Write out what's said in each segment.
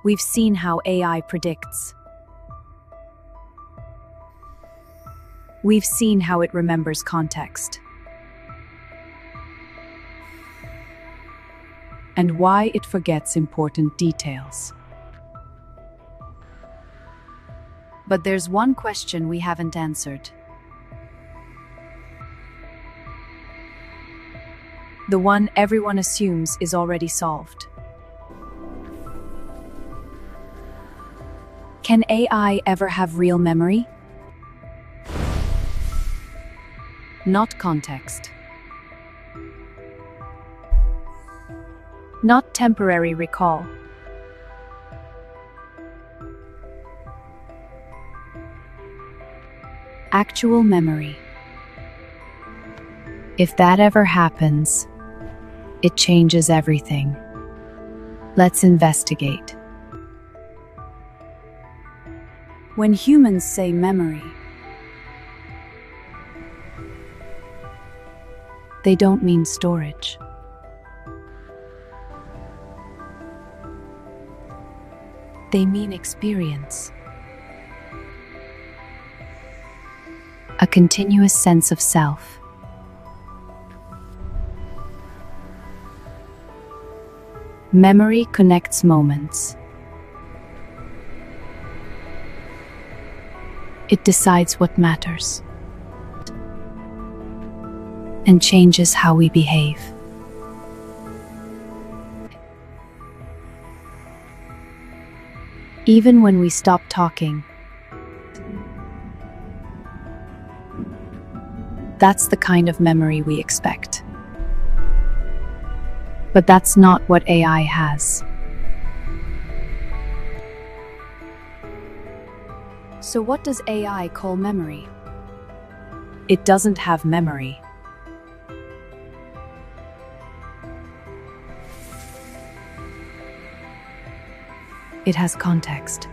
We've seen how AI predicts. We've seen how it remembers context. And why it forgets important details. But there's one question we haven't answered. The one everyone assumes is already solved. Can AI ever have real memory? Not context. Not temporary recall. Actual memory. If that ever happens, it changes everything. Let's investigate. When humans say memory, they don't mean storage. They mean experience. A continuous sense of self. Memory connects moments. It decides what matters and changes how we behave. Even when we stop talking, that's the kind of memory we expect. But that's not what AI has. So what does AI call memory? It doesn't have memory. It has context.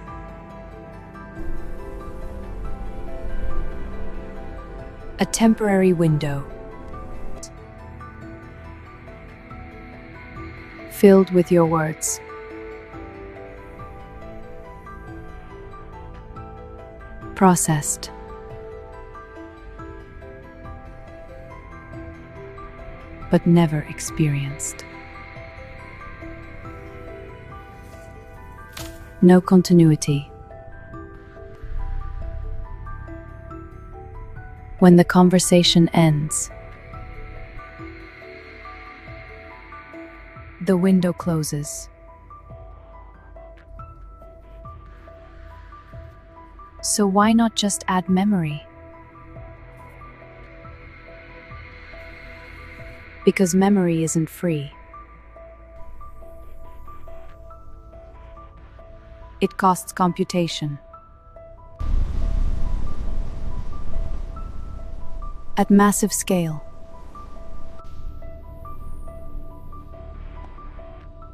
A temporary window filled with your words. Processed. But never experienced. No continuity. When the conversation ends, the window closes. So why not just add memory? Because memory isn't free. It costs computation. At massive scale.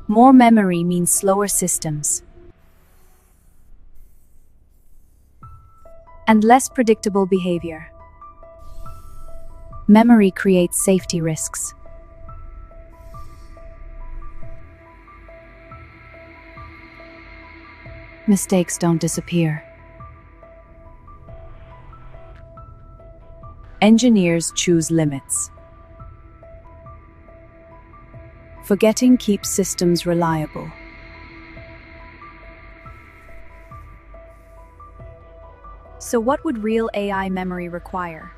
More memory means slower systems. And less predictable behavior. Memory creates safety risks. Mistakes don't disappear. Engineers choose limits. Forgetting keeps systems reliable. So what would real AI memory require?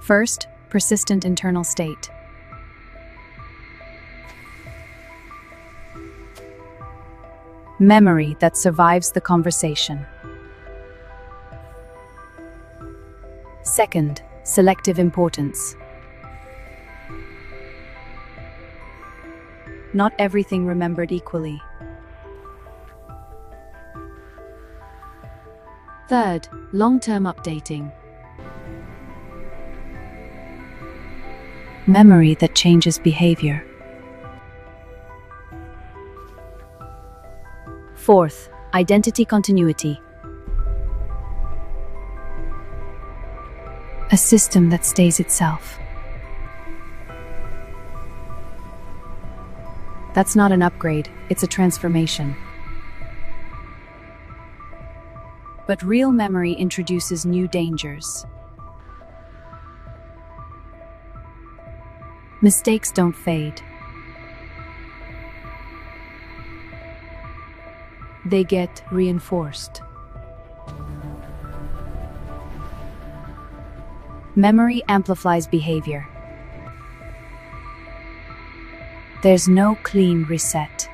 First, persistent internal state. Memory that survives the conversation. Second, selective importance. Not everything remembered equally. Third, long-term updating. Memory that changes behavior. Fourth, identity continuity. A system that stays itself. That's not an upgrade, it's a transformation. But real memory introduces new dangers. Mistakes don't fade. They get reinforced. Memory amplifies behavior. There's no clean reset.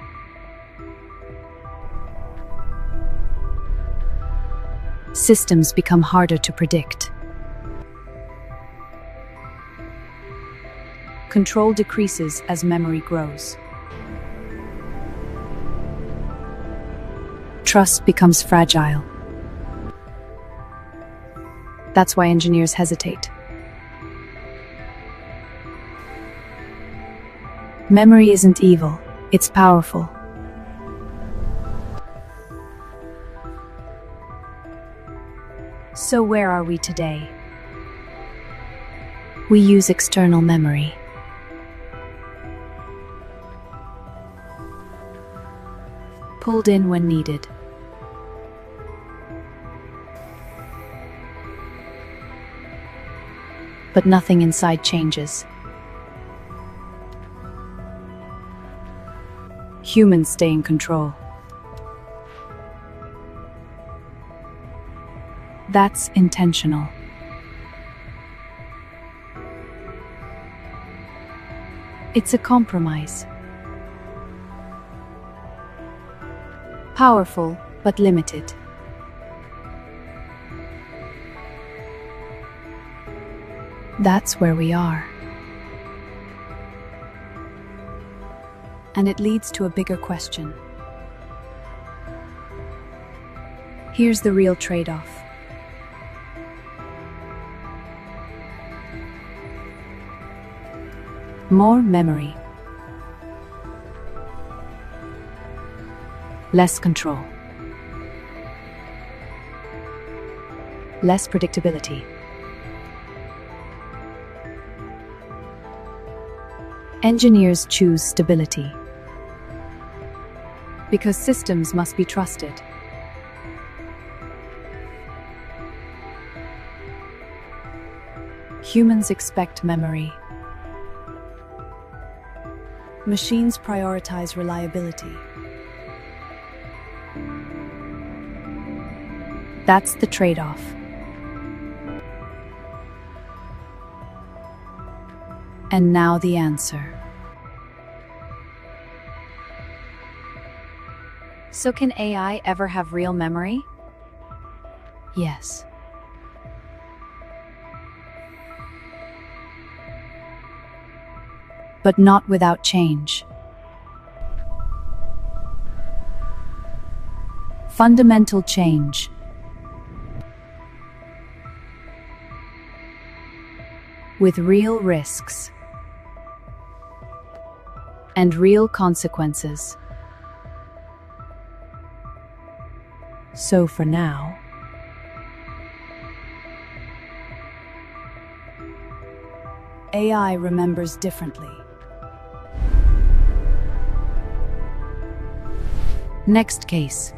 Systems become harder to predict. Control decreases as memory grows. Trust becomes fragile. That's why engineers hesitate. Memory isn't evil, it's powerful. So where are we today? We use external memory. Pulled in when needed. But nothing inside changes. Humans stay in control. That's intentional. It's a compromise. Powerful, but limited. That's where we are. And it leads to a bigger question. Here's the real trade-off. More memory. Less control. Less predictability. Engineers choose stability because systems must be trusted. Humans expect memory. Machines prioritize reliability. That's the trade-off. And now the answer. So can AI ever have real memory? Yes. But not without change. Fundamental change. With real risks. And real consequences. So for now, AI remembers differently. Next case.